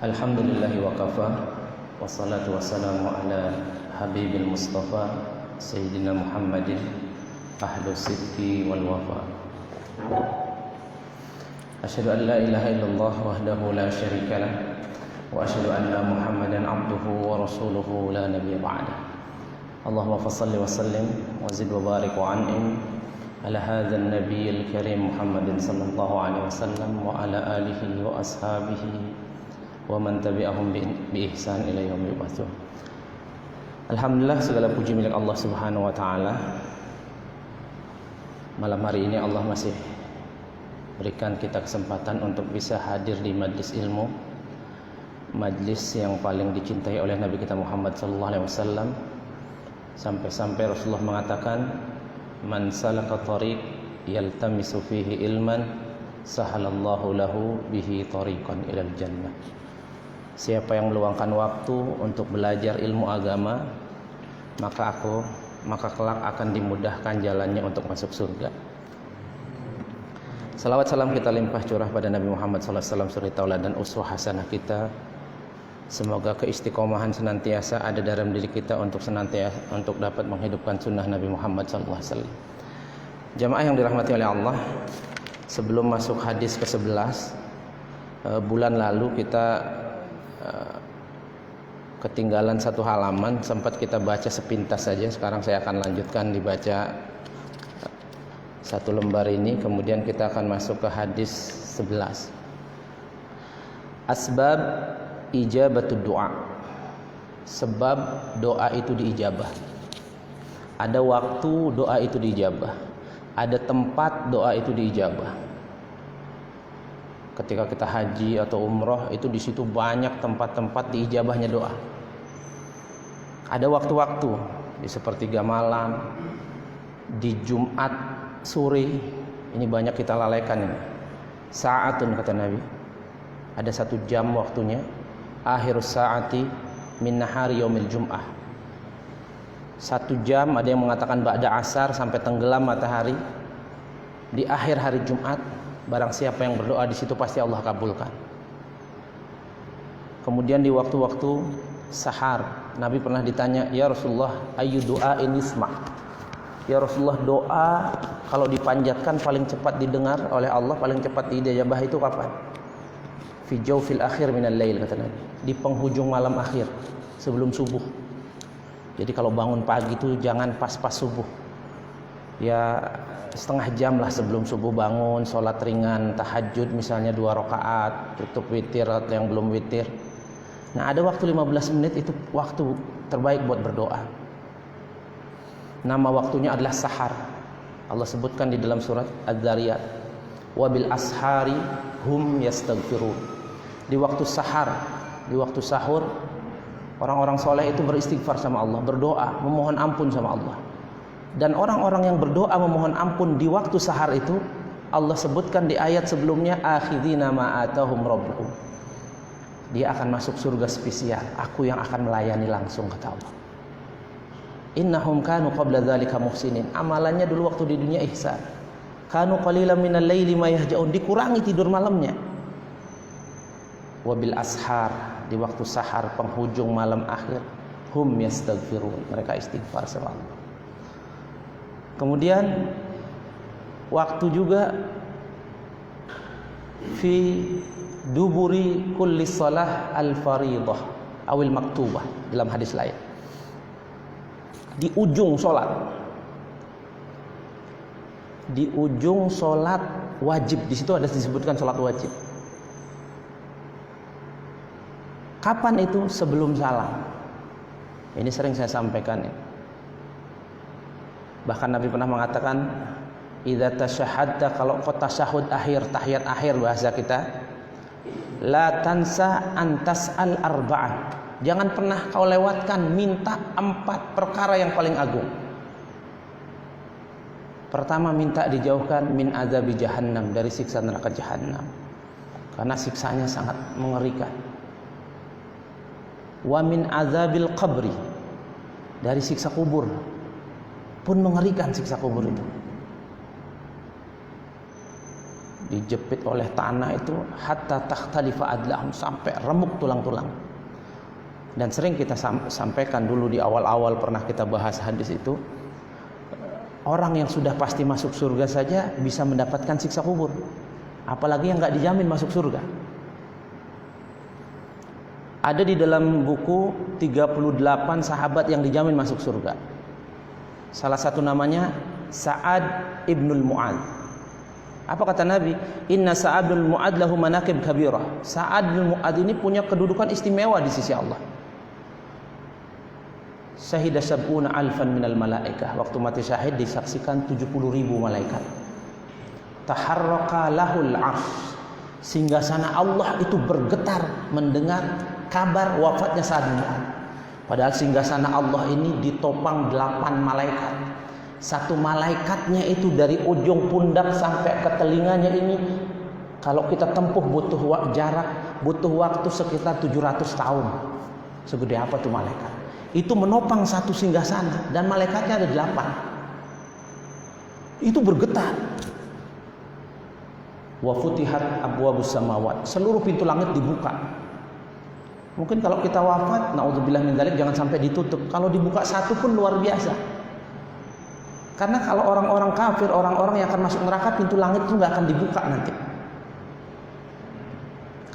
Alhamdulillahi wa kafa, wassalatu wassalamu ala habibil mustafa Sayyidina Muhammadin ahlu sidqi wal wafa. Asyhadu an la ilaha illallah wahdahu la syarika lah, wa asyhadu anna Muhammadan abduhu wa rasuluhu la nabiyya ba'dah. Allahumma fassalli wa sallim wa zid wa barik wa an'im ala hadzal nabiyil karim Muhammadin sallallahu alaihi wasallam wa ala alihi wa ashabihi wa man tabi'ahum bi ihsan ila yaumil ba'ts. Alhamdulillah, segala puji milik Allah Subhanahu wa taala. Malam hari ini Allah masih berikan kita kesempatan untuk bisa hadir di majlis ilmu, majlis yang paling dicintai oleh Nabi kita Muhammad sallallahu alaihi wasallam. Sampai-sampai Rasulullah mengatakan, "Man salaka tariq yaltamisu fihi ilman, sahalallahu lahu bihi tariqan ilal jannah." Siapa yang meluangkan waktu untuk belajar ilmu agama, maka kelak akan dimudahkan jalannya untuk masuk surga. Salawat salam kita limpah curah pada Nabi Muhammad SAW, suri tauladan uswah hasanah kita. Semoga keistiqomahan senantiasa ada dalam diri kita untuk dapat menghidupkan sunnah Nabi Muhammad SAW. Jamaah yang dirahmati oleh Allah, sebelum masuk hadis ke-11, bulan lalu kita ketinggalan satu halaman, sempat kita baca sepintas saja. Sekarang saya akan lanjutkan dibaca satu lembar ini, kemudian kita akan masuk ke hadis 11. Asbab ijabatud doa. Sebab doa itu diijabah. Ada waktu doa itu diijabah, ada tempat doa itu diijabah. Ketika kita haji atau umroh, itu di situ banyak tempat-tempat diijabahnya doa. Ada waktu-waktu, di sepertiga malam, di Jumat sore, ini banyak kita lalaikan ini. Sa'atun kata Nabi, ada 1 jam waktunya. Akhirus sa'ati min nahari yaumil jum'ah. 1 jam, ada yang mengatakan ba'da asar sampai tenggelam matahari di akhir hari Jumat. Barang siapa yang berdoa di situ pasti Allah kabulkan. Kemudian di waktu-waktu sahar, Nabi pernah ditanya, "Ya Rasulullah, ayu doa ini isma?" Ya Rasulullah, doa kalau dipanjatkan paling cepat didengar oleh Allah, paling cepat diijabah itu kapan? Fi jawfil akhir minal lail kata Nabi. Di penghujung malam akhir, sebelum subuh. Jadi kalau bangun pagi itu jangan pas-pas subuh. Ya setengah jam lah sebelum subuh bangun, sholat ringan, tahajud misalnya 2 rakaat, tutup witir atau yang belum witir. Nah ada waktu 15 menit, itu waktu terbaik buat berdoa. Nama waktunya adalah sahar. Allah sebutkan di dalam surat Az-Zariyat, wabil ashari hum yastaghfirun. Di waktu sahar, di waktu sahur, orang-orang soleh itu beristighfar sama Allah, berdoa, memohon ampun sama Allah. Dan orang-orang yang berdoa memohon ampun di waktu sahar itu, Allah sebutkan di ayat sebelumnya, akhidina ma atahum rabbuhum. Dia akan masuk surga spesial, aku yang akan melayani langsung kata Allah. Innahum kanu qabla dzalika muhsinin. Amalannya dulu waktu di dunia ihsan. Kanu qalilan minal laili ma yahjaun, dikurangi tidur malamnya. Wabil ashar, di waktu sahar penghujung malam akhir, hum yastaghfirun, mereka istighfar sama Allah. Kemudian waktu juga fi duburi kulli salah al-fariḍah awil maktubah, dalam hadis lain. Di ujung solat, di ujung solat wajib, di situ ada disebutkan solat wajib. Kapan itu? Sebelum salam. Ini sering saya sampaikan ya. Bahkan Nabi pernah mengatakan, idza tasyahhadta, kalau kau tasyahud akhir, tahiyat akhir bahasa kita, la tansa an tas'al arba'ah. Jangan pernah kau lewatkan minta 4 perkara yang paling agung. Pertama, minta dijauhkan min azabi jahannam, dari siksa neraka jahannam, karena siksanya sangat mengerikan. Wa min azabil qabri, dari siksa kubur pun mengerikan siksa kubur itu. dijepit oleh tanah itu hatta takhtalifa adlahum, sampai remuk tulang-tulang. Dan sering kita sampaikan dulu di awal-awal pernah kita bahas hadis itu, orang yang sudah pasti masuk surga saja bisa mendapatkan siksa kubur, apalagi yang nggak dijamin masuk surga. Ada di dalam buku 38 sahabat yang dijamin masuk surga. Salah satu namanya Sa'ad ibnul Mu'ad. Apa kata Nabi? Inna Sa'ad ibnul Mu'ad lahu manaqib kabirah. Sa'ad ibnul Mu'ad ini punya kedudukan istimewa di sisi Allah. Syahida sab'una alfan minal malaikah. Waktu mati syahid disaksikan 70.000 malaikat. Taharraqa lahul arsh. Singgasana Allah itu bergetar mendengar kabar wafatnya Sa'ad bin Mu'ad. Padahal singgasana Allah ini ditopang 8 malaikat. Satu malaikatnya itu dari ujung pundak sampai ke telinganya ini, kalau kita tempuh butuh waktu sekitar 700 tahun. Segede apa tuh malaikat? Itu menopang satu singgasana dan malaikatnya ada 8. Itu bergetar. Wa futihat abwabus samawat, seluruh pintu langit dibuka. Mungkin kalau kita wafat, naudzubillah min dzalik, jangan sampai ditutup. Kalau dibuka satu pun luar biasa. Karena kalau orang-orang kafir, orang-orang yang akan masuk neraka, pintu langit itu nggak akan dibuka nanti.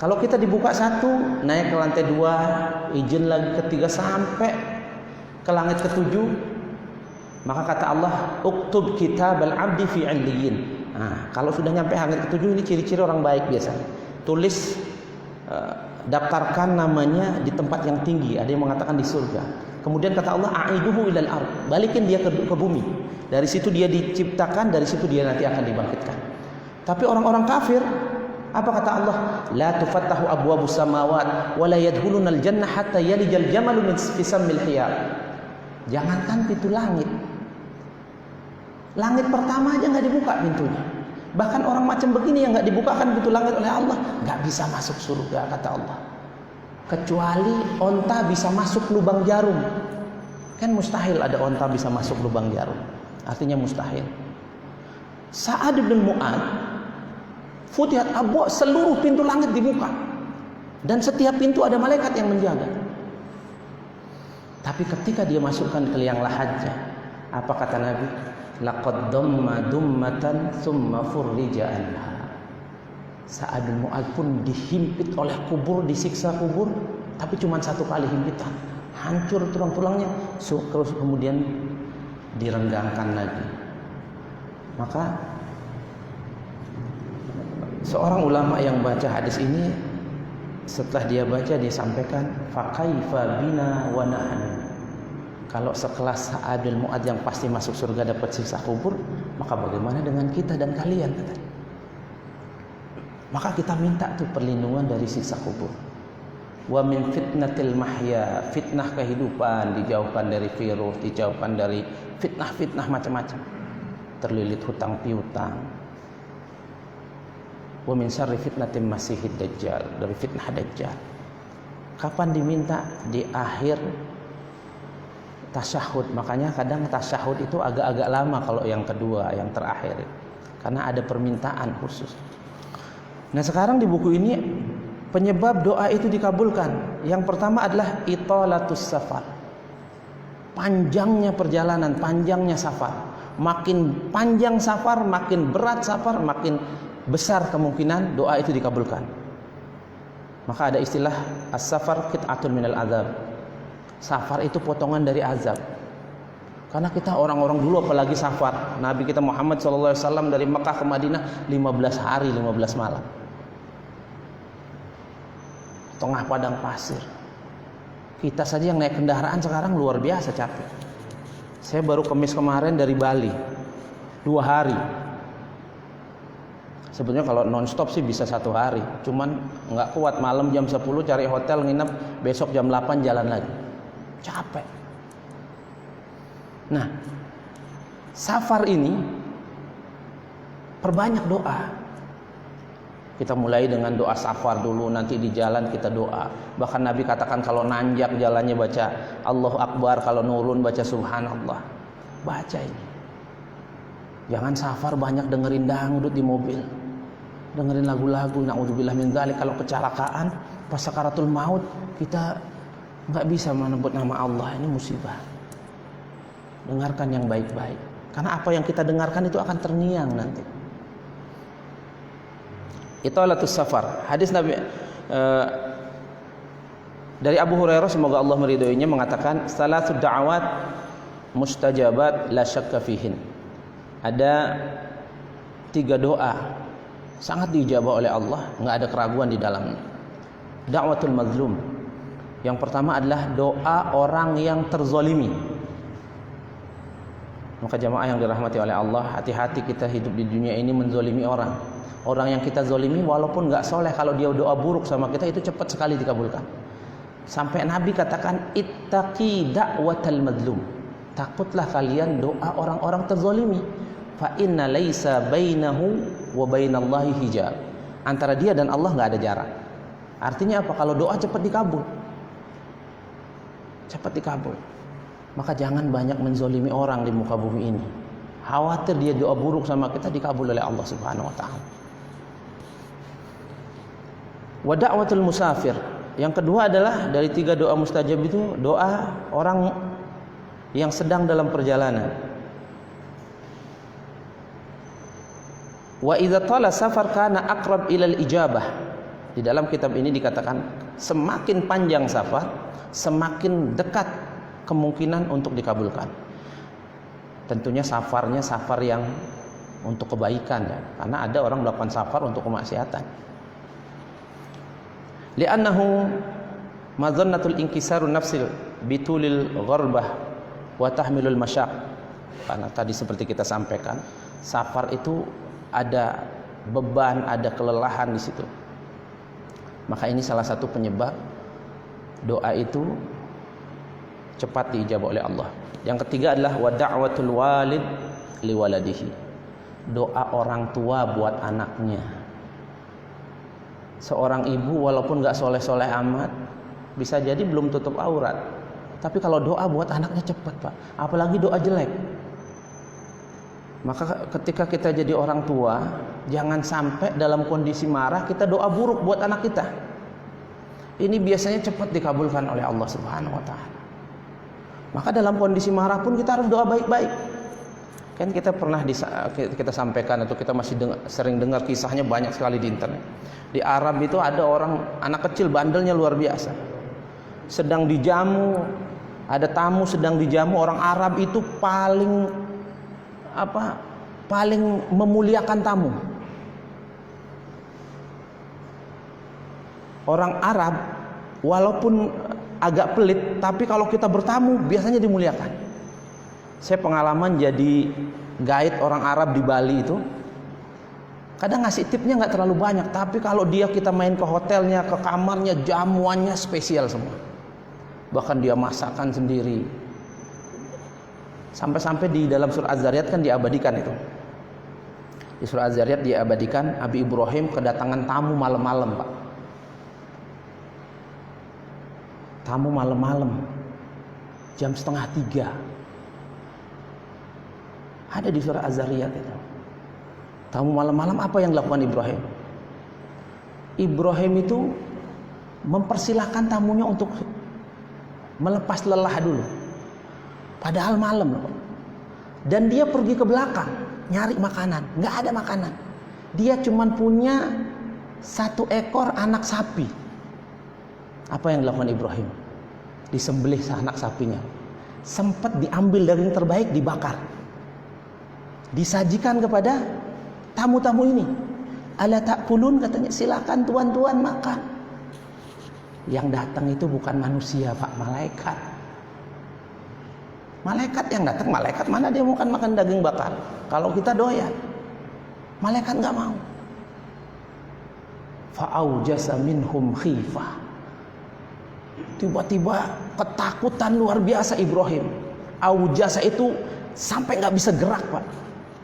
Kalau kita dibuka satu, naik ke lantai 2, izin lagi ke 3 sampai ke langit ke-7, maka kata Allah, uktub kitabal abdi fi 'illiyin. Nah, kalau sudah nyampe langit ke-7, ini ciri-ciri orang baik biasanya. Tulis, daftarkan namanya di tempat yang tinggi. Ada yang mengatakan di surga. Kemudian kata Allah, a'iduhu ilal ard, balikin dia ke bumi. Dari situ dia diciptakan, dari situ dia nanti akan dibangkitkan. Tapi orang-orang kafir, apa kata Allah? La tufattahu abwabus samawat wa la yadkhulunal jannah hatta yalijal jamalu min fi sammil khiyar. Jangankan pintu langit, langit pertama aja nggak dibuka pintunya. Bahkan orang macam begini yang nggak dibukakan pintu langit oleh Allah, nggak bisa masuk surga kata Allah. Kecuali onta bisa masuk lubang jarum. Kan mustahil ada onta bisa masuk lubang jarum. Artinya mustahil. Sa'ad bin Mu'ad, futihat abwa, seluruh pintu langit dibuka. Dan setiap pintu ada malaikat yang menjaga. Tapi ketika dia masukkan ke liang lahatnya, apa kata Nabi? Laqad damma dummatan thumma furrija anha. Sa'ad bin Mu'ad pun dihimpit oleh kubur, disiksa kubur, tapi cuma satu kali himpitan, hancur tulang-tulangnya, terus kemudian direnggangkan lagi. Maka seorang ulama yang baca hadis ini, setelah dia baca, dia sampaikan, faqaifa bina wa nahnu. Kalau sekelas Sa'ad bin Mu'ad yang pasti masuk surga dapat siksa kubur, maka bagaimana dengan kita dan kalian? Maka kita minta tuh perlindungan dari siksa kubur. Wa min fitnatil mahya, fitnah kehidupan, dijauhkan dari virus, dijauhkan dari fitnah-fitnah macam-macam. Terlilit hutang piutang. Wa min syarri fitnatil masihid dajjal, dari fitnah dajjal. Kapan diminta? Di akhir tasyahud. Makanya kadang tasyahud itu agak-agak lama kalau yang kedua, yang terakhir, karena ada permintaan khusus. Nah sekarang di buku ini penyebab doa itu dikabulkan. Yang pertama adalah italatus safar, panjangnya perjalanan, panjangnya safar. Makin panjang safar, makin berat safar, makin besar kemungkinan doa itu dikabulkan. Maka ada istilah as-safar qit'atun minal azab. Safar itu potongan dari azab. Karena kita orang-orang dulu apalagi safar, Nabi kita Muhammad SAW dari Mekah ke Madinah 15 hari 15 malam, tengah padang pasir. Kita saja yang naik kendaraan sekarang luar biasa capek. Saya baru Kamis kemarin dari Bali 2 hari. Sebetulnya kalau non-stop sih bisa 1 hari, cuman nggak kuat, malam jam 10 cari hotel nginep, besok jam 8 jalan lagi. Capek. Nah, safar ini perbanyak doa. Kita mulai dengan doa safar dulu, nanti di jalan kita doa. Bahkan Nabi katakan kalau nanjak jalannya baca Allahu Akbar, kalau nurun baca Subhanallah. Baca ini. Jangan safar banyak dengerin dangdut di mobil. dengerin lagu-lagu, naudzubillah min dzalik. Kalau kecelakaan pas sakaratul maut kita nggak bisa menyebut nama Allah, ini musibah. Dengarkan yang baik-baik, karena apa yang kita dengarkan itu akan terngiang nanti. Italatus safar. Hadis Nabi dari Abu Hurairah, semoga Allah meridhoinya, mengatakan salatul da'awat mustajabat la syakka fihin. Ada 3 doa sangat diijabah oleh Allah, nggak ada keraguan di dalamnya. Da'watul mazlum. Yang pertama adalah doa orang yang terzolimi. Maka jamaah yang dirahmati oleh Allah, hati-hati kita hidup di dunia ini menzolimi orang. Orang yang kita zolimi walaupun nggak soleh, kalau dia doa buruk sama kita itu cepat sekali dikabulkan. Sampai Nabi katakan ittaqi da'watal mazlum. Takutlah kalian doa orang-orang terzolimi. Fa inna laisa bainahu wa bainallahi hijab. Antara dia dan Allah nggak ada jarak. Artinya apa? Kalau doa cepat dikabul. Cepat dikabul. Maka jangan banyak menzolimi orang di muka bumi ini. Khawatir dia doa buruk sama kita dikabul oleh Allah Subhanahu wa taala. Wa da'watul musafir. Yang kedua adalah dari 3 doa mustajab itu doa orang yang sedang dalam perjalanan. Wa idza tala safar kana aqrab ilal ijabah. Di dalam kitab ini dikatakan semakin panjang safar, semakin dekat kemungkinan untuk dikabulkan. Tentunya safarnya safar yang untuk kebaikan ya, karena ada orang melakukan safar untuk kemaksiatan. Li'annahu madhannatul inkisarun nafsil bitulil gharbah wa tahmilul masyaq. Karena tadi seperti kita sampaikan, safar itu ada beban, ada kelelahan di situ. Maka ini salah satu penyebab doa itu cepat diijabah oleh Allah. Yang ketiga adalah wa da'watul walid liwaladihi. Doa orang tua buat anaknya. Seorang ibu walaupun gak soleh-soleh amat, bisa jadi belum tutup aurat, tapi kalau doa buat anaknya cepat, Pak. Apalagi doa jelek. Maka ketika kita jadi orang tua, jangan sampai dalam kondisi marah kita doa buruk buat anak kita. Ini biasanya cepat dikabulkan oleh Allah Subhanahu wa taala. Maka dalam kondisi marah pun kita harus doa baik-baik. Kan kita pernah kita sampaikan atau kita masih sering dengar kisahnya banyak sekali di internet. Di Arab itu ada orang anak kecil bandelnya luar biasa. Sedang dijamu, ada tamu sedang dijamu, orang Arab itu paling memuliakan tamu. Orang Arab walaupun agak pelit, tapi kalau kita bertamu biasanya dimuliakan. Saya pengalaman jadi guide orang Arab di Bali itu, kadang ngasih tipnya nggak terlalu banyak, tapi kalau kita main ke hotelnya, ke kamarnya, jamuannya spesial semua. Bahkan dia masakan sendiri. Sampai-sampai di dalam surah Az-Zariyat kan diabadikan itu. Di surah Az-Zariyat diabadikan Abi Ibrahim kedatangan tamu malam-malam, Pak. Tamu malam-malam, jam 2:30. Ada di surah Az-Zariyat itu. Tamu malam-malam, apa yang dilakukan Ibrahim? Ibrahim itu mempersilahkan tamunya untuk melepas lelah dulu. Padahal malam loh. Dan dia pergi ke belakang nyari makanan, nggak ada makanan. Dia cuman punya 1 ekor anak sapi. Apa yang dilakukan Ibrahim? Disembelih anak sapinya. Sempat diambil daging terbaik, dibakar. Disajikan kepada tamu-tamu ini. Ala ta'kulun, katanya, silakan tuan-tuan makan. Yang datang itu bukan manusia, Pak, malaikat. Malaikat yang datang, malaikat mana dia makan daging bakar? Kalau kita doyan, malaikat nggak mau. Fa'aujasa minhum khifah. Tiba-tiba ketakutan luar biasa Ibrahim. Aujasa itu sampai nggak bisa gerak, Pak.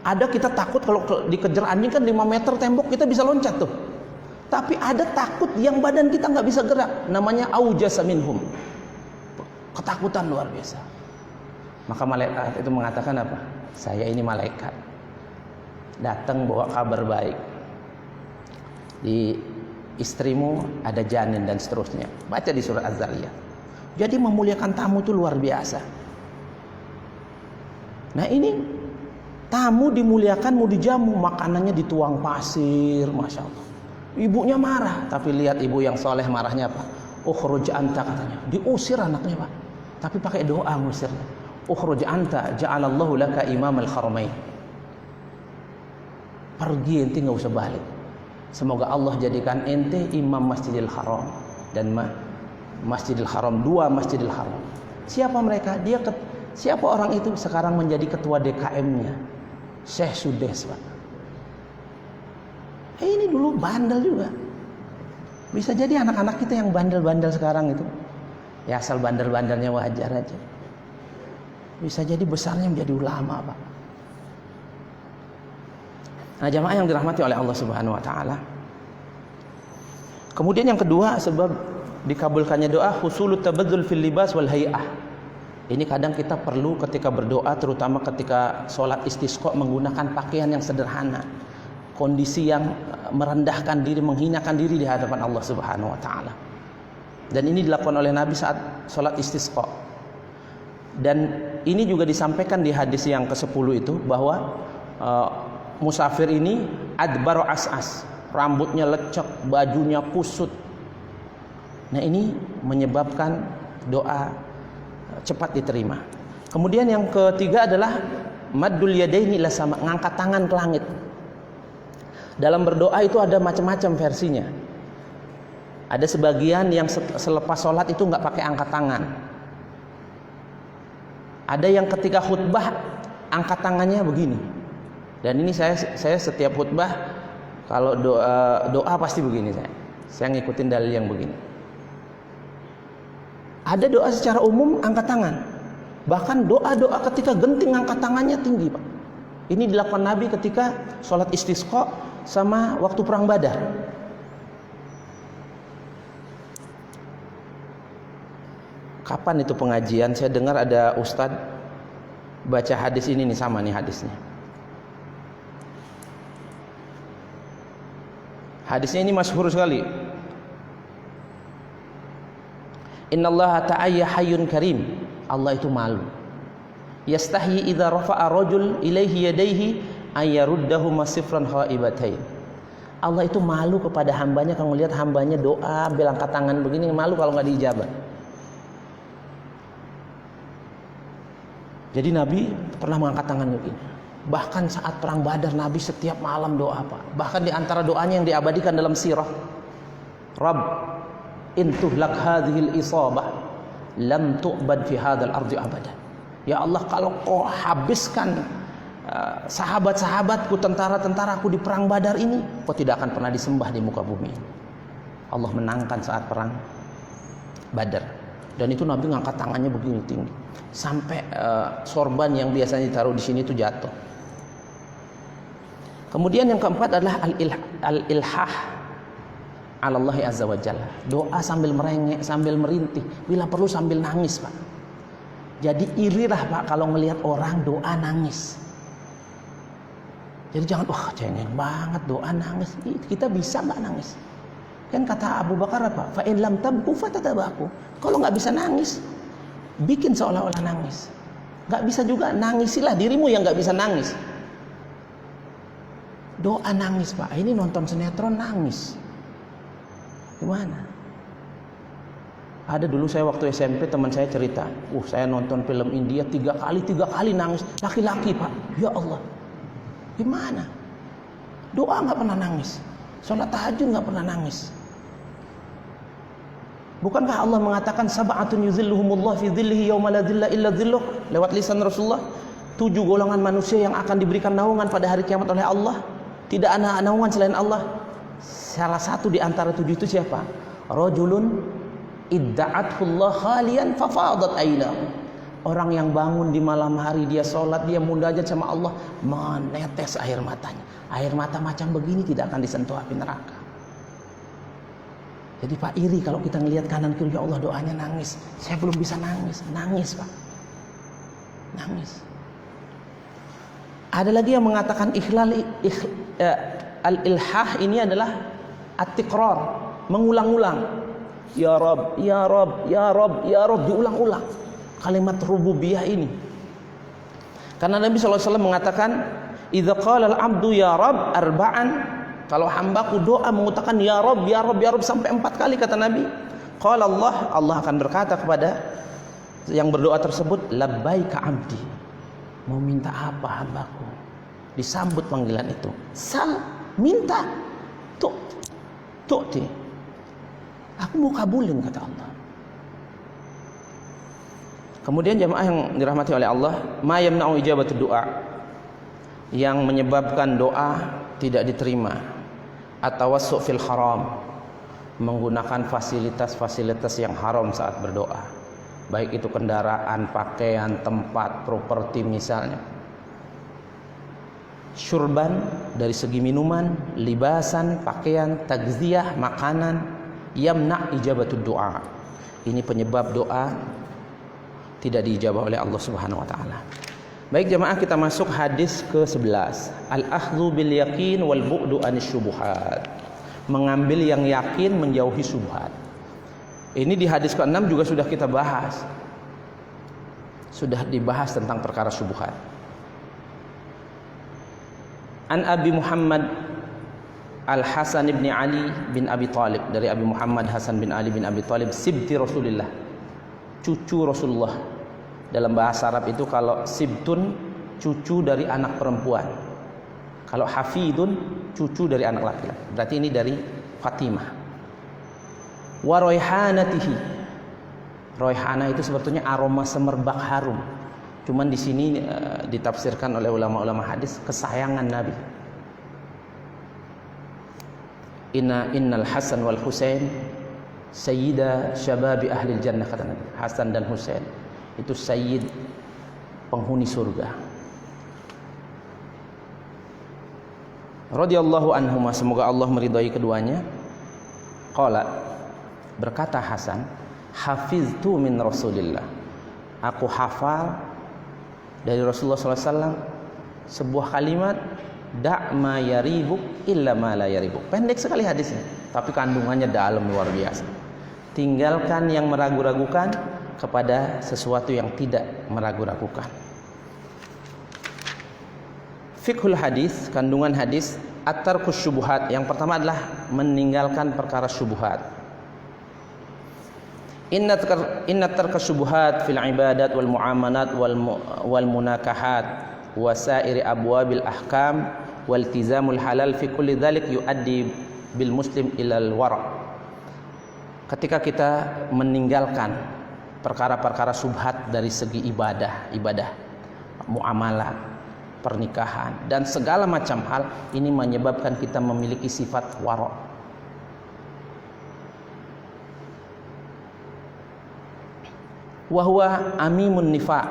Ada kita takut kalau dikejar anjing kan 5 meter tembok kita bisa loncat tuh. Tapi ada takut yang badan kita nggak bisa gerak. Namanya aujasa minhum. Ketakutan luar biasa. Maka malaikat itu mengatakan apa? Saya ini malaikat, datang bawa kabar baik. di istrimu ada janin dan seterusnya. Baca di surat Az-Zariyat. Jadi memuliakan tamu itu luar biasa. Nah ini tamu dimuliakan, mau dijamu, makanannya dituang pasir, masya Allah. Ibunya marah, tapi lihat ibu yang soleh marahnya apa? Ukhruj anta, katanya. Diusir anaknya Pak, tapi pakai doa ngusirnya. Ukhruj anta, ja'alallahu laka imam al-haramain. Pergi, ente nggak usah balik. Semoga Allah jadikan ente imam Masjidil Haram dan Masjidil Haram, 2 Masjidil Haram. Siapa mereka? Siapa orang itu? Sekarang menjadi ketua DKM-nya, Syekh Sudes, Pak. Ini dulu bandel juga. Bisa jadi anak-anak kita yang bandel-bandel sekarang itu, ya asal bandel-bandelnya wajar aja. Bisa jadi besarnya menjadi ulama, Pak. Nah, jamaah yang dirahmati oleh Allah Subhanahu wa taala. Kemudian yang kedua, sebab dikabulkannya doa, husulut tabadzul fil libas wal hay'ah. Ini kadang kita perlu ketika berdoa, terutama ketika sholat istisqa, menggunakan pakaian yang sederhana, kondisi yang merendahkan diri, menghinakan diri di hadapan Allah Subhanahu wa taala. Dan ini dilakukan oleh Nabi saat sholat istisqa. Dan ini juga disampaikan di hadis yang ke-10 itu, bahwa musafir ini adbaro as'as, rambutnya lecek, bajunya kusut. Nah ini menyebabkan doa cepat diterima. Kemudian yang ketiga adalah maddul yadaini ila sama, ngangkat tangan ke langit. Dalam berdoa itu ada macam-macam versinya. Ada sebagian yang selepas sholat itu nggak pakai angkat tangan. Ada yang ketika khutbah angkat tangannya begini. Dan ini saya setiap khutbah kalau doa pasti begini saya ngikutin dalil yang begini. Ada doa secara umum angkat tangan. Bahkan doa-doa ketika genting angkat tangannya tinggi, Pak. Ini dilakukan Nabi ketika sholat istisqa sama waktu perang Badar. Kapan itu pengajian? Saya dengar ada ustadz baca hadis ini nih, sama nih hadisnya. Hadisnya ini masyhur sekali. Innallaha ta'ala hayyun karim. Allah itu malu. Yastahyi idza rafa'a rajul ilaihi yadayhi ay yaruddahuma sifran khaibatain. Allah itu malu kepada hambanya kalau melihat hambanya doa angkat tangan begini, malu kalau nggak diijabah. Jadi Nabi pernah mengangkat tangan begini. Bahkan saat perang Badar Nabi setiap malam doa, Pak. Bahkan di antara doanya yang diabadikan dalam sirah, Rabb intuhlak hadhil isabah lam tu'bad fi hadzal ardi abada. Ya Allah, kalau kau habiskan sahabat-sahabatku, tentara-tentaraku di perang Badar ini, kau tidak akan pernah disembah di muka bumi. Allah menangkan saat perang Badar. Dan itu Nabi ngangkat tangannya begini tinggi, sampai sorban yang biasanya ditaruh di sini itu jatuh. Kemudian yang keempat adalah al-ilhah ala Allah azza wa jalla. Doa sambil merengek, sambil merintih, bila perlu sambil nangis, Pak. Jadi irilah, Pak, kalau melihat orang doa nangis. Jadi jangan, wah cengeng banget doa nangis. Kita bisa nggak nangis? Kan kata Abu Bakar apa? Fa in lam tabku fatatabaku. Kalau nggak bisa nangis, bikin seolah-olah nangis. Nggak bisa juga, nangisilah dirimu yang nggak bisa nangis. Doa nangis, Pak. Ini nonton sinetron nangis. Gimana? Ada dulu saya waktu SMP, teman saya cerita, saya nonton film India 3 kali nangis. Laki-laki, Pak. Ya Allah. Gimana? Doa nggak pernah nangis. Sholat tahajud nggak pernah nangis. Bukankah Allah mengatakan sab'atun yuzilluhumullah fi dhillihi yauma la dhilla illa dhilluh, lewat lisan Rasulullah, 7 golongan manusia yang akan diberikan naungan pada hari kiamat oleh Allah. Tidak ada naungan selain Allah. Salah satu di antara 7 itu siapa? Rajulun idda'athullah khalian fafadat ainahu. Orang yang bangun di malam hari, dia sholat, dia munajat sama Allah, menetes air matanya. Air mata macam begini tidak akan disentuh api neraka. Jadi Pak, iri kalau kita ngelihat kanan kiri, ya Allah doanya nangis. Saya belum bisa nangis. Nangis, Pak. Nangis. Ada lagi yang mengatakan al-ilhah ini adalah At-tiqrar, mengulang-ulang. Ya Rabb, ya Rabb, ya Rabb, ya Rabb, diulang-ulang kalimat rububiyah ini. Karena Nabi SAW mengatakan, idza qala al-'abdu ya Rabb arba'an, kalau hambaku doa mengatakan ya Rabb, ya Rabb, ya Rabb sampai 4 kali kata Nabi, qala Allah akan berkata kepada yang berdoa tersebut, labbaika 'abdi, mau minta apa hambaku? Disambut panggilan itu, sal, minta, tu'ti, aku mau kabulin kata Allah. Kemudian jamaah yang dirahmati oleh Allah, ma yamna'u ijabatud du'a, yang menyebabkan doa tidak diterima, at-tawassu' fil haram, menggunakan fasilitas-fasilitas yang haram saat berdoa, baik itu kendaraan, pakaian, tempat, properti misalnya. Syurban, dari segi minuman, libasan, pakaian, tagziyah, makanan, yamna' ijabatud du'a, ini penyebab doa tidak diijabah oleh Allah Subhanahu wa taala. Baik jamaah, kita masuk hadis ke-11, al-akhdhu bil yaqin wal bu'du anis syubhat, mengambil yang yakin, menjauhi syubhat. Ini di hadis ke-6 juga sudah kita bahas, sudah dibahas tentang perkara syubhat. An Abi Muhammad Al-Hasan bin Ali bin Abi Talib, dari Abi Muhammad Hasan bin Ali bin Abi Talib, sibti Rasulullah, cucu Rasulullah. Dalam bahasa Arab itu kalau sibtun, cucu dari anak perempuan, kalau hafidun, cucu dari anak laki-laki. Berarti ini dari Fatimah. Wa raihanatihi, raihana itu sebetulnya aroma semerbak harum, cuman di sini ditafsirkan oleh ulama-ulama hadis kesayangan Nabi. Innal Hasan wal Husain sayyida syababi ahli jannah, kata Nabi. Hasan dan Husain itu sayyid penghuni surga. Radhiyallahu anhuma, semoga Allah meridhai keduanya. Qala, berkata Hasan, hafiztu min Rasulillah, aku hafal dari Rasulullah SAW sebuah kalimat, da' ma yaribuk illa ma la yaribuk. Pendek sekali hadisnya, tapi kandungannya dalam, luar biasa. Tinggalkan yang meragu-ragukan kepada sesuatu yang tidak meragu-ragukan. Fiqhul hadis, kandungan hadis, at-tarkus syubhat. Yang pertama adalah meninggalkan perkara syubhat. Inna tarkas syubhat fil ibadat wal muamalat wal munakahat wasairi abwabil ahkam waltizamul halal fi kulli dzalik yuaddi bil muslim ilal wara. Ketika kita meninggalkan perkara-perkara subhat dari segi ibadah, muamalah, pernikahan dan segala macam hal, ini menyebabkan kita memiliki sifat wara. Wa huwa amimun nifaq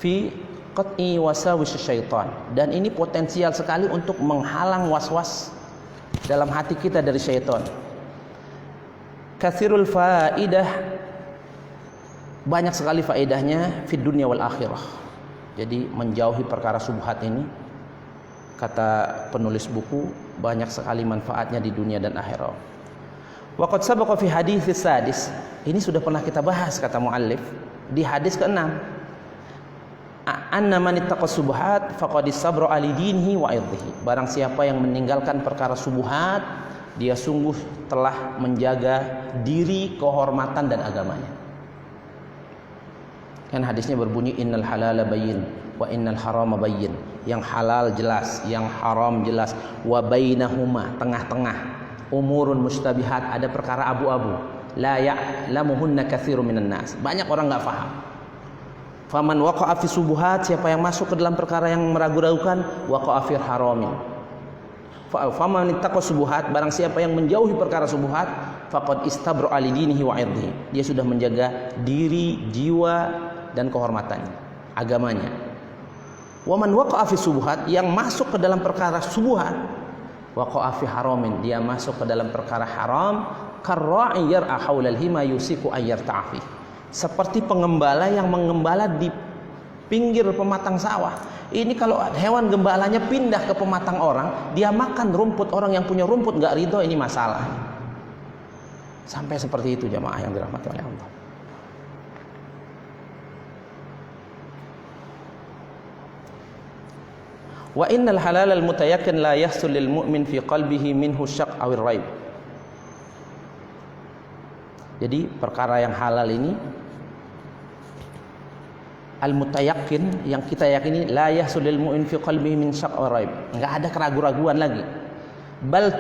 fi qat'i wasawis syaitan, dan ini potensial sekali untuk menghalang was-was dalam hati kita dari syaitan. Katsirul faidah, banyak sekali faedahnya fid dunya wal akhirah. Jadi menjauhi perkara subhat ini, kata penulis buku, banyak sekali manfaatnya di dunia dan akhirat. Wa qad sabaqa fi hadits sadis, ini sudah pernah kita bahas kata muallif di hadis ke-6. Anna man ittaqa subuhat faqad sabra ali dinihi wa irdihi. Barang siapa yang meninggalkan perkara subuhat, dia sungguh telah menjaga diri, kehormatan dan agamanya. Kan hadisnya berbunyi innal halala bayyin wa innal harama bayyin. Yang halal jelas, yang haram jelas. Wa bainahuma, tengah-tengah, umurun mustabihat, ada perkara abu-abu. La ya'lamuhunna katsirun minan nas. Banyak orang enggak paham. Faman waqa'a fi subuhat, siapa yang masuk ke dalam perkara yang meragu-ragukan, waqa'a fi haramin. Faman ittaqa subuhat, barang siapa yang menjauhi perkara subuhat, faqad istabra ali dinihi wa irdihi. Dia sudah menjaga diri, jiwa dan kehormatannya, agamanya. Wa man waqa'a fi subuhat, yang masuk ke dalam perkara subuhat, waqa'a fi haramin, dia masuk ke dalam perkara haram, karra'i yar'a haulal hima yusiku ayyar ta'afi. Seperti pengembala yang mengembala di pinggir pematang sawah. Ini kalau hewan gembalanya pindah ke pematang orang, dia makan rumput orang yang punya rumput nggak ridho, ini masalah. Sampai seperti itu jamaah yang dirahmati oleh Allah. Wa innal halal al mutayakkin la yahsul lil mu'min fi qalbihi minhu syak' awir raib. Jadi perkara yang halal ini al-mutayakkin, yang kita yakini, la yahsul lil mu'min fi qalbihi min syak' awir raib. Enggak ada keraguan-raguan lagi. Bal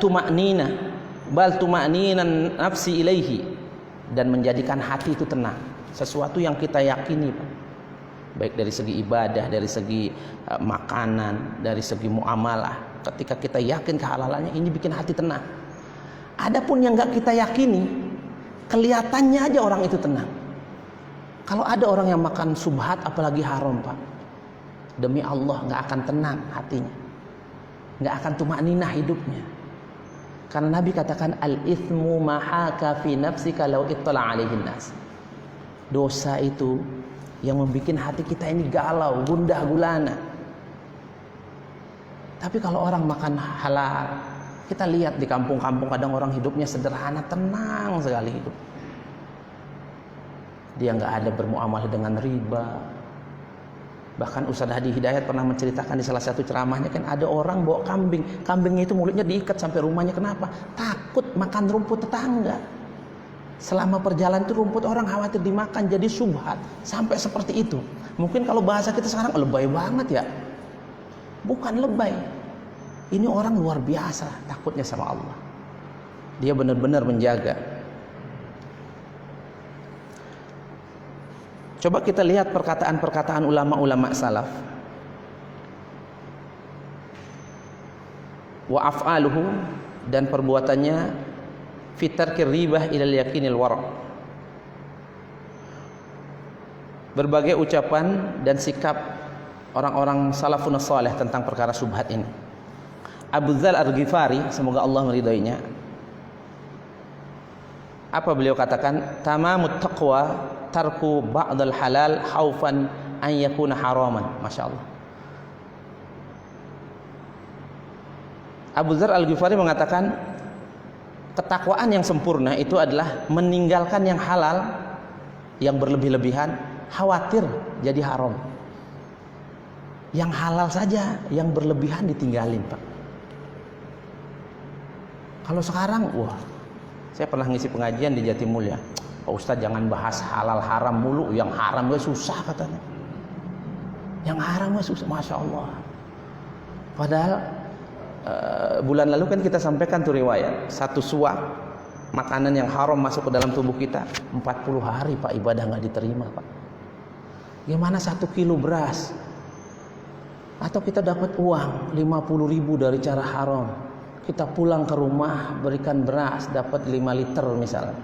tuma'ninan nafsi ilaihi, dan menjadikan hati itu tenang. Sesuatu yang kita yakini, baik dari segi ibadah, dari segi makanan, dari segi muamalah, ketika kita yakin kehalalannya, ini bikin hati tenang. Adapun yang enggak kita yakini, kelihatannya aja orang itu tenang. Kalau ada orang yang makan subhat apalagi haram, Pak, demi Allah nggak akan tenang hatinya, nggak akan tumakninah hidupnya. Karena Nabi katakan al-ithmu mahaka fi nafsika law ittala alaihin nas. Dosa itu yang membuat hati kita ini galau, gundah gulana. Tapi kalau orang makan halal, kita lihat di kampung-kampung kadang orang hidupnya sederhana, tenang sekali hidup. Dia nggak ada bermuamalah dengan riba. Bahkan Ustaz Hadi Hidayat pernah menceritakan di salah satu ceramahnya, kan ada orang bawa kambing, kambingnya itu mulutnya diikat sampai rumahnya. Kenapa? Takut makan rumput tetangga. Selama perjalanan itu rumput orang khawatir dimakan, jadi subhat sampai seperti itu. Mungkin kalau bahasa kita sekarang lebay banget ya. Bukan lebay. Ini orang luar biasa takutnya sama Allah. Dia benar-benar menjaga. Coba kita lihat perkataan-perkataan ulama-ulama salaf. Wa af'aluhu, dan perbuatannya, fi tarkir ribah ilal yakinil wara'. Berbagai ucapan dan sikap orang-orang salafun salih tentang perkara subhat ini. Abu Dzar Al-Ghifari, semoga Allah meridhoinya, apa beliau katakan? Tamamut taqwa tarku ba'dal halal khaufan an yakuna haraman. Masya Allah. Abu Dzar Al-Ghifari mengatakan, ketakwaan yang sempurna itu adalah meninggalkan yang halal yang berlebih-lebihan, khawatir jadi haram. Yang halal saja, yang berlebihan ditinggalin, Pak. Kalau sekarang, wah, saya pernah ngisi pengajian di Jatimulya. Pak Ustadz, jangan bahas halal haram mulu, yang haram gue susah katanya. Yang haram gue susah, Masya Allah. Padahal bulan lalu kan kita sampaikan tuh riwayat, satu suap makanan yang haram masuk ke dalam tubuh kita 40 hari Pak, ibadah nggak diterima, Pak. Gimana 1 kilo beras? Atau kita dapat uang 50.000 dari cara haram, kita pulang ke rumah berikan beras dapat 5 liter misalnya,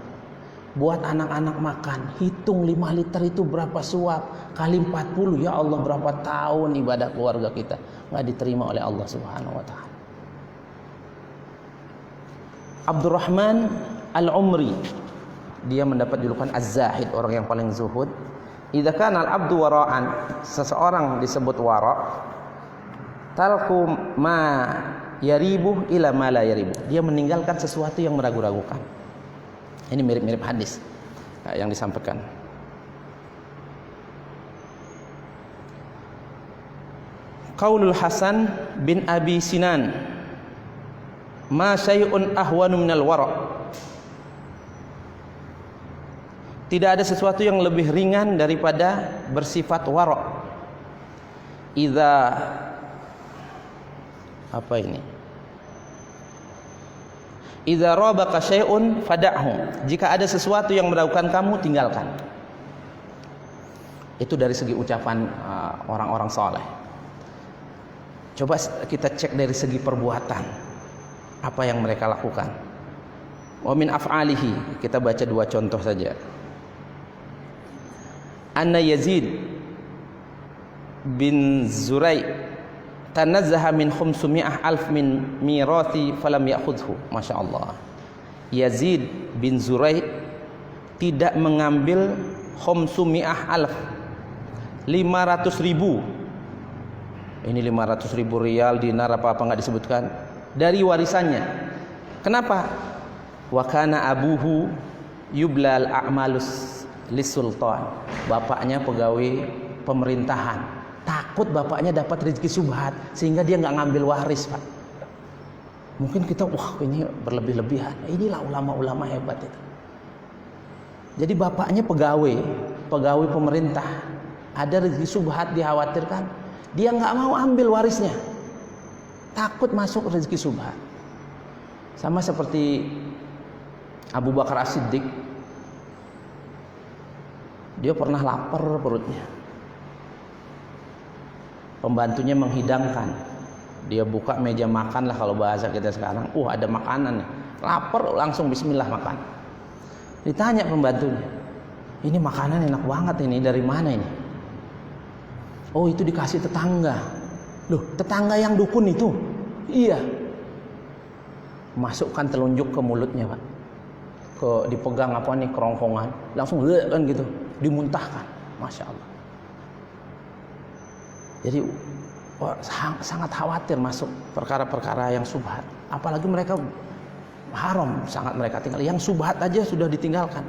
buat anak-anak makan, hitung 5 liter itu berapa suap kali 40, ya Allah, berapa tahun ibadah keluarga kita nggak diterima oleh Allah Subhanahu Wa Taala. Abdurrahman Al-Umri, dia mendapat julukan Az-Zahid, orang yang paling zuhud. Idza kana al-'abdu wara'an, seseorang disebut wara', talqu ma yaribuh ila ma la yaribuh, dia meninggalkan sesuatu yang meragu-ragukan. Ini mirip-mirip hadis yang disampaikan. Qaulul Hasan bin Abi Sinan, ma syai'un ahwanu minal wara'. Tidak ada sesuatu yang lebih ringan daripada bersifat wara'. Idza apa ini? Idza rabaka syai'un fada'hu. Jika ada sesuatu yang meragukan kamu, tinggalkan. Itu dari segi ucapan orang-orang saleh. Coba kita cek dari segi perbuatan, apa yang mereka lakukan. Wa min af'alihi, kita baca 2 contoh saja. Anna Yazid bin Zurai tanazzaha min 500,000 min mirathi falam ya'khudhu. Masya Allah. Yazid bin Zurai tidak mengambil 500,000, 500.000. Ini 500.000 rial, dinar apa nggak disebutkan dari warisannya. Kenapa? Wa kana abuhu yublal a'malus lisultan. Bapaknya pegawai pemerintahan. Takut bapaknya dapat rezeki subhat sehingga dia nggak ngambil waris, Pak. Mungkin kita wah ini berlebih-lebihan. Inilah ulama-ulama hebat itu. Jadi bapaknya pegawai pemerintah. Ada rezeki subhat dikhawatirkan, dia nggak mau ambil warisnya. Takut masuk rezeki subhat. Sama seperti Abu Bakar As-Siddiq. Dia pernah lapar perutnya. Pembantunya menghidangkan. Dia buka meja makan lah kalau bahasa kita sekarang. Ada makanan nih. Lapar langsung bismillah makan. Ditanya pembantunya, ini makanan enak banget ini, dari mana ini? Oh, itu dikasih tetangga. Loh, tetangga yang dukun itu? Iya. Masukkan telunjuk ke mulutnya, Pak. Dipegang apa nih, kerongkongan, langsung kan gitu, dimuntahkan. Masya Allah. Jadi sangat khawatir masuk perkara-perkara yang subhat. Apalagi mereka haram sangat mereka tinggal. Yang subhat aja sudah ditinggalkan.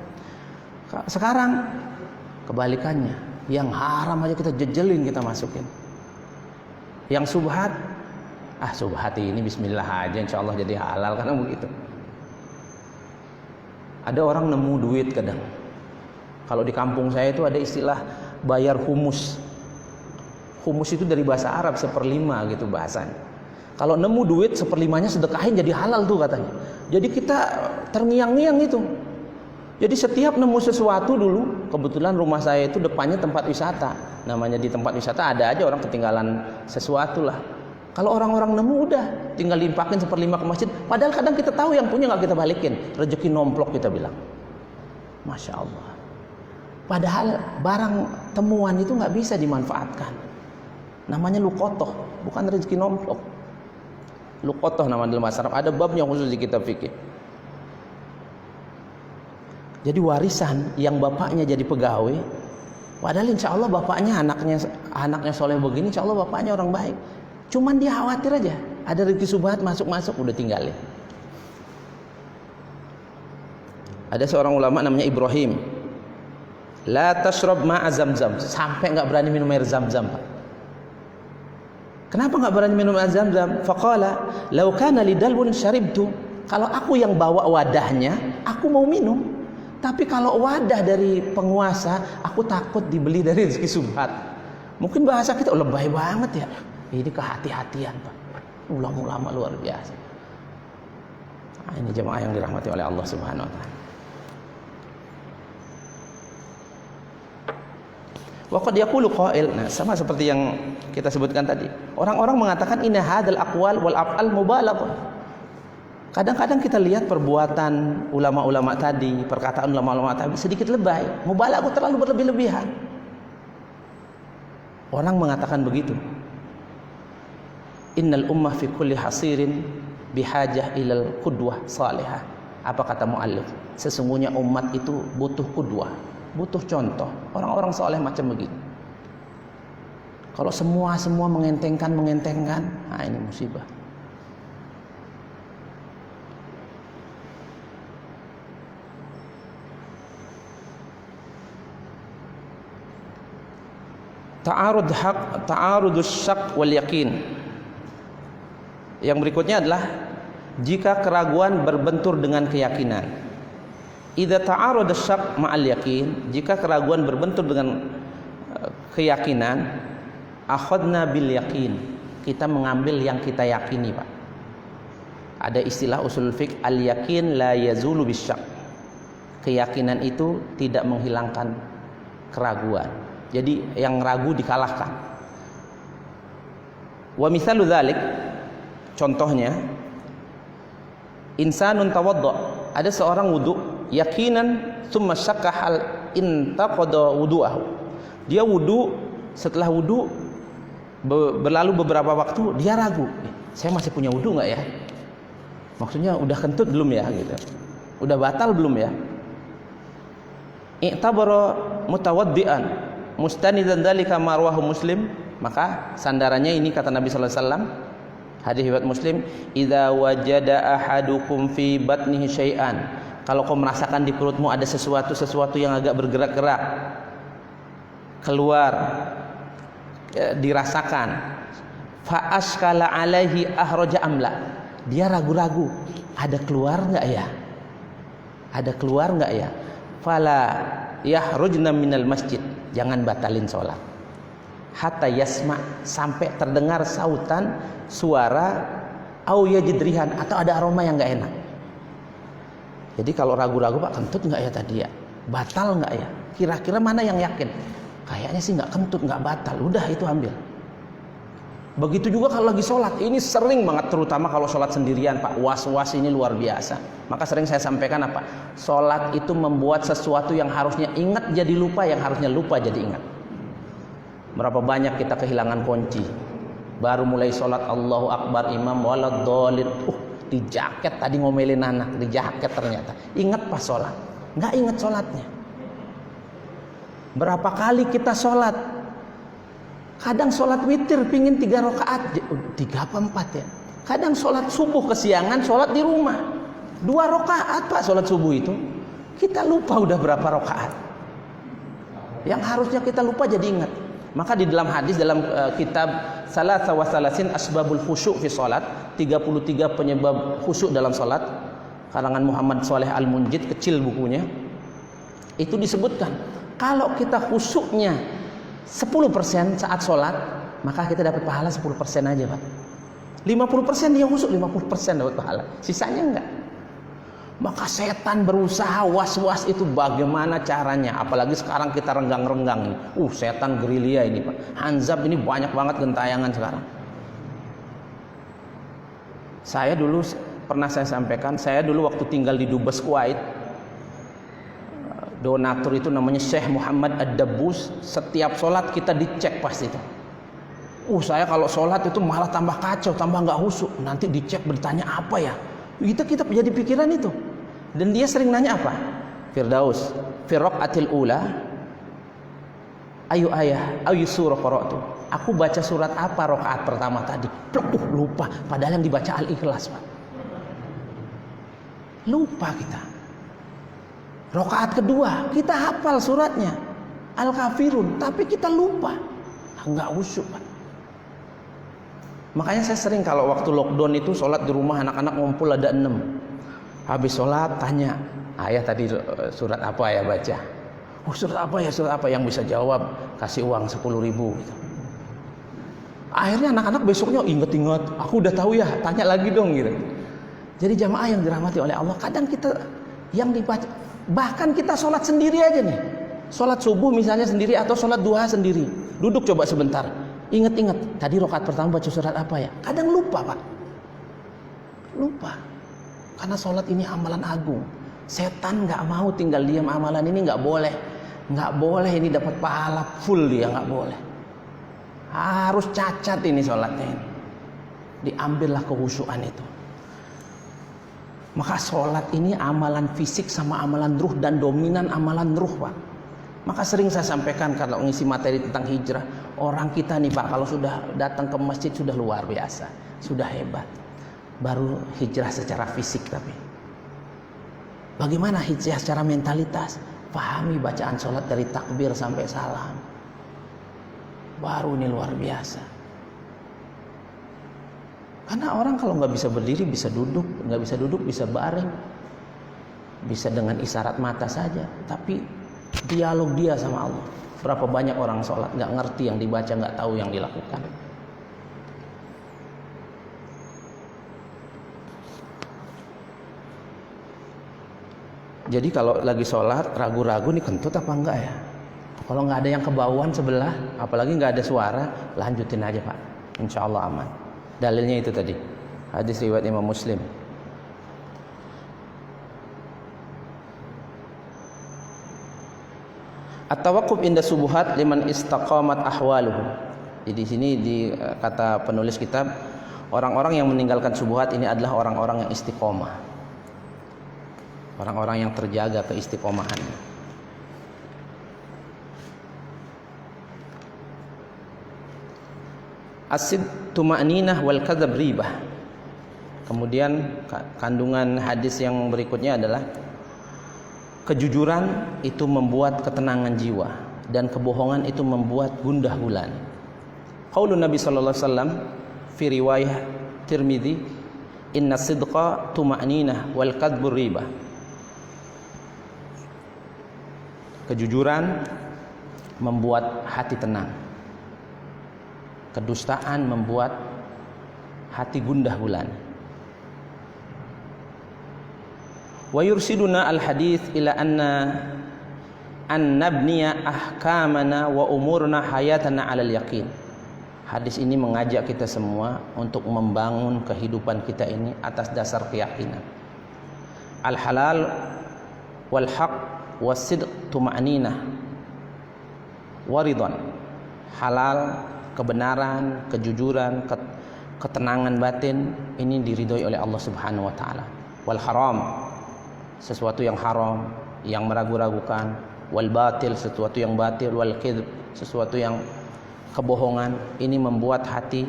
Sekarang kebalikannya, yang haram aja kita jejelin, kita masukin. Yang subhat, subhat ini bismillah aja, insya Allah jadi halal, karena begitu. Ada orang nemu duit kadang. Kalau di kampung saya itu ada istilah bayar humus. Humus itu dari bahasa Arab, 1/5 gitu bahasanya. Kalau nemu duit 1/5-nya sedekahin jadi halal tuh katanya. Jadi kita terngiang-ngiang itu. Jadi setiap nemu sesuatu dulu, kebetulan rumah saya itu depannya tempat wisata. Namanya di tempat wisata ada aja orang ketinggalan sesuatu lah. Kalau orang-orang nemu udah tinggal limpahin 1/5 ke masjid. Padahal kadang kita tahu yang punya nggak kita balikin. Rezeki nomplok kita bilang. Masya Allah. Padahal barang temuan itu nggak bisa dimanfaatkan. Namanya luqotoh, bukan rezeki nomplok. Luqotoh nama dalam bahasa Arab. Ada babnya khusus di kitab fikih. Jadi warisan yang bapaknya jadi pegawai, padahal insya Allah bapaknya anaknya soleh begini, insya Allah bapaknya orang baik. Cuman dia khawatir aja, ada rezeki subhat masuk udah tinggalin. Ada seorang ulama namanya Ibrahim. La tashrab ma'a Zamzam, sampai nggak berani minum air Zamzam, Pak. Kenapa nggak berani minum air Zamzam? Faqala, "Lau kana lidalbun syaribtu." Kalau aku yang bawa wadahnya, aku mau minum. Tapi kalau wadah dari penguasa, aku takut dibeli dari rezeki subhat. Mungkin bahasa kita lebay banget ya. Ini kehati-hatian, Pak. Ulama-ulama luar biasa. Nah, ini jemaah yang dirahmati oleh Allah Subhanahu wa taala. Wa qad yaqulu qail, nah sama seperti yang kita sebutkan tadi. Orang-orang mengatakan inna hadzal aqwal wal af'al mubalaghah. Kadang-kadang kita lihat perbuatan ulama-ulama tadi, perkataan ulama-ulama tadi sedikit lebay, mubalaghah, terlalu berlebih-lebihan. Orang mengatakan begitu. Innal ummah fi kulli hasirin bihajah ilal qudwah salihah. Apa kata muallif? Sesungguhnya umat itu butuh qudwah, butuh contoh orang-orang soleh macam begini. Kalau semua mengentengkan, nah ini musibah. Ta'arudus syak wal yakin. Yang berikutnya adalah jika keraguan berbentur dengan keyakinan. Idza ta'arudus syak ma'al yakin, jika keraguan berbentur dengan keyakinan, akhadna bil yakin, kita mengambil yang kita yakini, Pak. Ada istilah usul fiqh, al yakin la yazulu bisyak. Keyakinan itu tidak menghilangkan keraguan. Jadi yang ragu dikalahkan. Wa mithalu dzalik, contohnya insanun tawadda, ada seorang wudu yakinan tsumma syakka hal intaqada wudu'ahu. Dia wudu, setelah wudu berlalu beberapa waktu dia ragu, saya masih punya wudu enggak ya? Maksudnya udah kentut belum ya gitu. Udah batal belum ya? I'tabara mutawaddian, Mustanidan dzalika marwahu Muslim, maka sandarannya ini kata Nabi sallallahu alaihi wasallam, hadis riwayat Muslim, idza wajada ahadukum fi batnihi syai'an, kalau kau merasakan di perutmu ada sesuatu yang agak bergerak-gerak keluar, dirasakan, fa askala alaihi ahraja amla, dia ragu-ragu, ada keluar enggak ya, fala yahrujna minal masjid, jangan batalin sholat, hatta yasma, sampai terdengar sautan, suara, au yajidrihan, atau ada aroma yang enggak enak. Jadi kalau ragu-ragu, Pak, kentut enggak ya tadi ya, batal enggak ya, kira-kira mana yang yakin? Kayaknya sih enggak kentut, enggak batal, udah itu ambil. Begitu juga kalau lagi sholat, ini sering banget, terutama kalau sholat sendirian, Pak, was-was ini luar biasa. Maka sering saya sampaikan apa? Sholat itu membuat sesuatu yang harusnya ingat jadi lupa, yang harusnya lupa jadi ingat. Berapa banyak kita kehilangan kunci, baru mulai sholat Allahu Akbar, imam waladhdallin, di jaket tadi ngomelin anak, di jaket ternyata ingat pas sholat, nggak ingat sholatnya. Berapa kali kita sholat, kadang sholat witir pingin 3 rakaat, 3 apa 4 ya. Kadang sholat subuh kesiangan, sholat di rumah 2 rakaat, Pak, sholat subuh itu kita lupa udah berapa rakaat. Yang harusnya kita lupa jadi ingat. Maka di dalam hadis, dalam kitab Salasa wa Salasin Asbabul Khusyuk fi Sholat, 33 penyebab khusyuk dalam sholat, karangan Muhammad Shaleh Al-Munjid, kecil bukunya, itu disebutkan kalau kita khusyuknya 10% saat sholat, maka kita dapat pahala 10% aja, Pak. 50% dia khusyuk, 50% dapat pahala, sisanya enggak. Maka setan berusaha was-was itu bagaimana caranya, apalagi sekarang kita renggang-renggang ini. Setan gerilya ini, Pak. Hanzab ini banyak banget gentayangan sekarang. Saya dulu pernah saya sampaikan, saya dulu waktu tinggal di Dubes Kuwait, donatur itu namanya Syekh Muhammad Ad-Dabbus, setiap sholat kita dicek pasti itu. Saya kalau sholat itu malah tambah kacau, tambah nggak khusyuk. Nanti dicek, bertanya apa ya? Kita jadi pikiran itu. Dan dia sering nanya apa? Firdaus, fi raqatil ula ayu ayah, ayu surah qara'tu. Aku baca surat apa rakaat pertama tadi? Lupa, padahal yang dibaca Al-Ikhlas, Pak. Lupa kita. Rakaat kedua kita hafal suratnya Al-Kafirun, tapi kita lupa, nggak khusyuk, Pak. Makanya saya sering kalau waktu lockdown itu sholat di rumah, anak-anak ngumpul ada 6. Habis sholat tanya, ayah tadi surat apa ya baca? Surat apa yang bisa jawab, kasih uang 10.000 gitu. Akhirnya anak-anak besoknya inget-inget, aku udah tahu ya, tanya lagi dong gitu. Jadi jamaah yang dirahmati oleh Allah, kadang kita yang dibaca, bahkan kita sholat sendiri aja nih, sholat subuh misalnya sendiri atau sholat duha sendiri, duduk coba sebentar, inget-inget tadi rakaat pertama baca surat apa ya, kadang lupa, Pak, lupa, karena sholat ini amalan agung. Setan nggak mau tinggal diam, amalan ini nggak boleh ini dapat pahala full, dia nggak boleh, harus cacat ini sholatnya ini, diambillah kehusyuan itu. Maka sholat ini amalan fisik sama amalan ruh, dan dominan amalan ruh, Pak. Maka sering saya sampaikan kalau ngisi materi tentang hijrah, orang kita nih, Pak, kalau sudah datang ke masjid sudah luar biasa, sudah hebat. Baru hijrah secara fisik, tapi bagaimana hijrah secara mentalitas? Pahami bacaan sholat dari takbir sampai salam, baru ini luar biasa. Karena orang kalau nggak bisa berdiri bisa duduk, nggak bisa duduk bisa baring, bisa dengan isyarat mata saja, tapi dialog dia sama Allah. Berapa banyak orang sholat nggak ngerti yang dibaca, nggak tahu yang dilakukan. Jadi kalau lagi sholat ragu-ragu nih kentut apa enggak ya? Kalau nggak ada yang kebauan sebelah, apalagi nggak ada suara, lanjutin aja, Pak. Insya Allah aman. Dalilnya itu tadi, hadis riwayat Imam Muslim. At-tawaqquf inda subuhat liman istaqamat ahwaluhu. Jadi di sini kata penulis kitab, orang-orang yang meninggalkan subuhat ini adalah orang-orang yang istiqomah, orang-orang yang terjaga keistiqomahannya. As-sidq tuma'ninah wal kadzab ribah. Kemudian kandungan hadis yang berikutnya adalah kejujuran itu membuat ketenangan jiwa dan kebohongan itu membuat gundah gulana. Qaulun Nabi sallallahu alaihi wasallam fi riwayah Tirmidzi, inna sidqa tuma'ninah wal kadzbu ribah. Kejujuran membuat hati tenang. Kedustaan membuat hati gundah gulana. Wa yursiduna al-hadits ila anna an nabniya ahkamana wa umurna hayatana 'alal yaqin. Hadis ini mengajak kita semua untuk membangun kehidupan kita ini atas dasar keyakinan. Al-halal wal haq was-sidq tuma'ninah wa ridwan. Halal, kebenaran, kejujuran, ketenangan batin ini diridhoi oleh Allah Subhanahu wa taala. Wal haram, sesuatu yang haram, yang meragu-ragukan. Wal batil, sesuatu yang batil. Wal kidb, sesuatu yang kebohongan. Ini membuat hati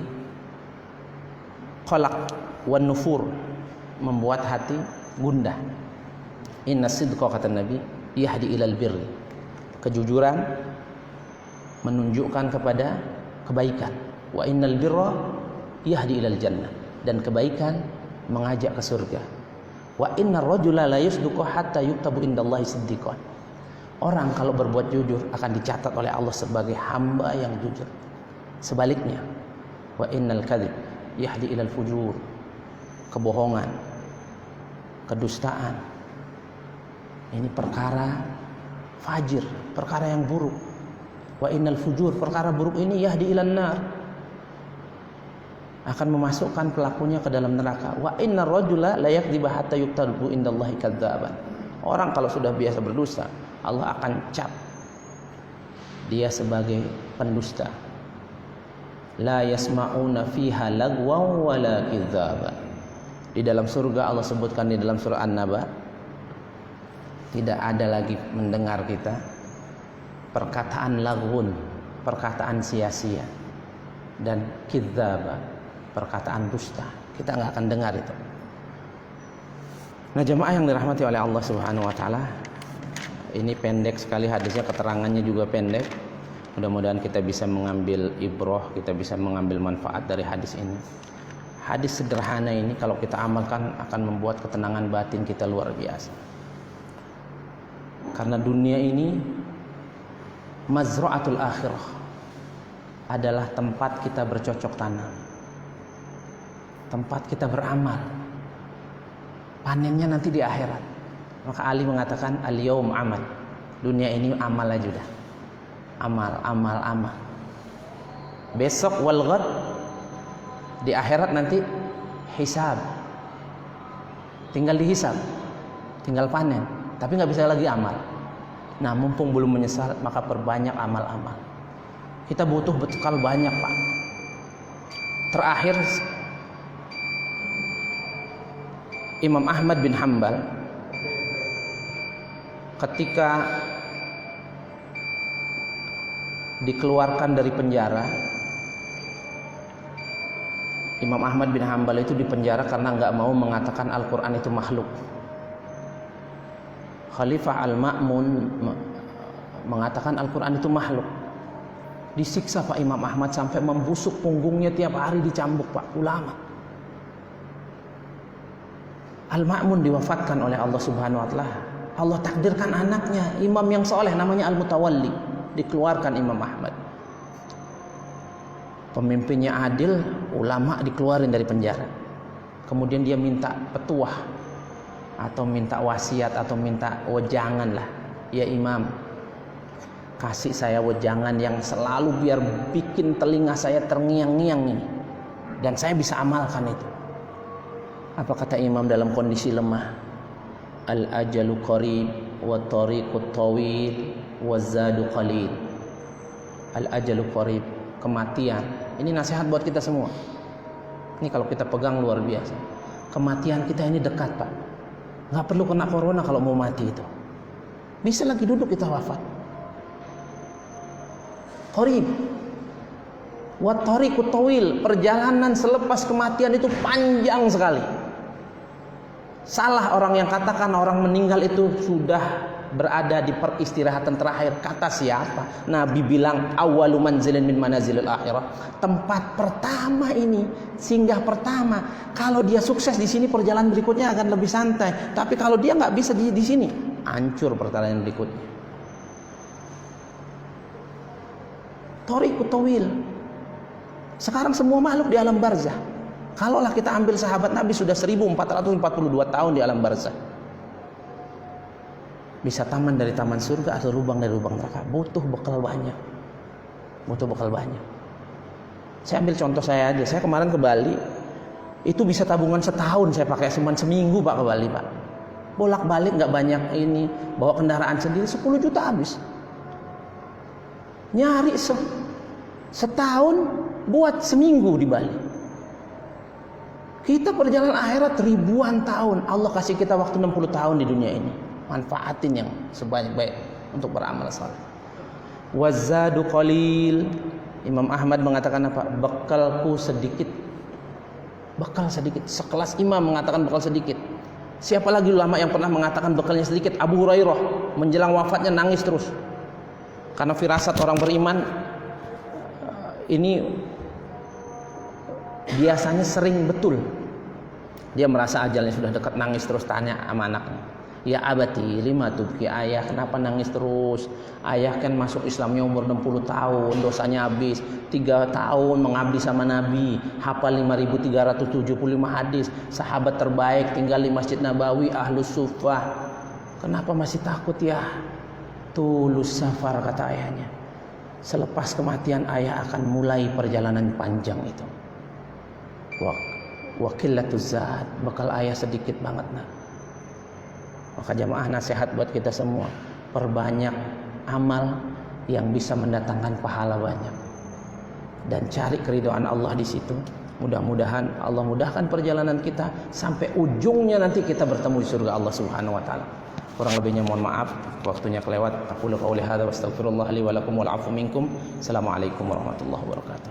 qalaq wan nufur, membuat hati gundah. Inna sidqa, kata Nabi, yahdi ilal birri. Kejujuran menunjukkan kepada kebaikan. Wa innal birra yahdi ilal jannah. Dan kebaikan mengajak ke surga. Wa innar rajula la yasduqu hatta yuktabu indallahi siddiqan. Orang kalau berbuat jujur akan dicatat oleh Allah sebagai hamba yang jujur. Sebaliknya, wa innal kadzib yahdi ilal fujur. Kebohongan, kedustaan, ini perkara fajir, perkara yang buruk. Wa innal fujur, perkara buruk ini yahdi ilan nar, akan memasukkan pelakunya ke dalam neraka. Wa innar rajula la yakdzibu hatta yuktabu indallahi kadzaban. Orang kalau sudah biasa berdusta, Allah akan cap dia sebagai pendusta. La yasma'una fiha lagwan wala kidzaban. Di dalam surga Allah sebutkan di dalam surah An-Naba, tidak ada lagi mendengar kita perkataan lagwun, perkataan sia-sia, dan kidzaba, perkataan dusta. Kita nggak akan dengar itu. Nah, jemaah yang dirahmati oleh Allah Subhanahu wa taala, ini pendek sekali hadisnya, keterangannya juga pendek. Mudah-mudahan kita bisa mengambil ibrah, kita bisa mengambil manfaat dari hadis ini. Hadis sederhana ini kalau kita amalkan akan membuat ketenangan batin kita luar biasa. Karena dunia ini mazra'atul akhirah, adalah tempat kita bercocok tanam, tempat kita beramal. Panennya nanti di akhirat. Maka Ali mengatakan al-yaum amal. Dunia ini amal aja udah. Amal. Besok wal ghad, di akhirat nanti hisab. Tinggal dihisab, tinggal panen, tapi nggak bisa lagi amal. Nah, mumpung belum menyesal, maka perbanyak amal-amal. Kita butuh bekal banyak, Pak. Terakhir, Imam Ahmad bin Hanbal ketika dikeluarkan dari penjara, Imam Ahmad bin Hanbal itu dipenjara karena nggak mau mengatakan Al-Quran itu makhluk. Khalifah Al-Ma'mun mengatakan Al-Quran itu makhluk. Disiksa Pak Imam Ahmad sampai membusuk punggungnya, tiap hari dicambuk Pak ulama. Al-Ma'mun diwafatkan oleh Allah Subhanahu wa taala. Allah takdirkan anaknya, imam yang soleh namanya Al-Mutawalli, dikeluarkan Imam Ahmad. Pemimpinnya adil, ulama dikeluarin dari penjara. Kemudian dia minta petuah atau minta wasiat atau minta wejangan lah. Ya Imam, kasih saya wejangan yang selalu biar bikin telinga saya terngiang-ngiang ini, dan saya bisa amalkan itu. Apa kata Imam dalam kondisi lemah? Al-ajalu qarib wa tariqut tawil wa zadu qalil. Al-ajalu qarib, kematian. Ini nasihat buat kita semua. Ini kalau kita pegang luar biasa. Kematian kita ini dekat, Pak. Nggak perlu kena corona kalau mau mati itu. Bisa lagi duduk kita wafat. Qarib. Wa tariqut tawil, perjalanan selepas kematian itu panjang sekali. Salah orang yang katakan orang meninggal itu sudah berada di peristirahatan terakhir. Kata siapa? Nabi bilang awwalu manzilin min manazilil akhirah. Tempat pertama ini, singgah pertama. Kalau dia sukses di sini, perjalanan berikutnya akan lebih santai. Tapi kalau dia nggak bisa di sini, hancur perjalanan berikutnya. Thariqut tawil. Sekarang semua makhluk di alam barzah. Kalaulah kita ambil sahabat Nabi sudah 1442 tahun di alam barzah. Bisa taman dari taman surga atau lubang dari lubang neraka. Butuh bekal banyak. Butuh bekal banyak. Saya ambil contoh saya aja. Saya kemarin ke Bali. Itu bisa tabungan setahun saya pakai, cuma seminggu Pak ke Bali Pak. Bolak-balik nggak banyak ini. Bawa kendaraan sendiri 10 juta habis. Nyari setahun buat seminggu di Bali. Kita perjalanan akhirat ribuan tahun. Allah kasih kita waktu 60 tahun di dunia ini. Manfaatin yang sebaik-baik untuk beramal saleh. Wazadu qalil. Imam Ahmad mengatakan apa? Bekalku sedikit. Bekal sedikit. Sekelas imam mengatakan bekal sedikit. Siapa lagi ulama yang pernah mengatakan bekalnya sedikit? Abu Hurairah menjelang wafatnya nangis terus. Karena firasat orang beriman ini biasanya sering betul. Dia merasa ajalnya sudah dekat, nangis terus, tanya sama anaknya, ya abati lima tubki, ayah kenapa nangis terus? Ayah kan masuk Islamnya umur 60 tahun, dosanya habis, 3 tahun mengabdi sama Nabi, hafal 5375 hadis, sahabat terbaik, tinggal di Masjid Nabawi, ahlus suffah. Kenapa masih takut ya? Tulus safar, kata ayahnya. Selepas kematian ayah akan mulai perjalanan panjang itu. Wakilatuz zat, bekal ayah sedikit banget nak. Maka jamaah nasihat buat kita semua, perbanyak amal yang bisa mendatangkan pahala banyak dan cari keridhaan Allah di situ. Mudah-mudahan Allah mudahkan perjalanan kita sampai ujungnya nanti kita bertemu di surga Allah Subhanahu wa taala. Kurang lebihnya mohon maaf, waktunya kelewat. Aku qouli hadza wa astaghfirullah li wa lakum wal 'afwu minkum. Assalamualaikum warahmatullahi wabarakatuh.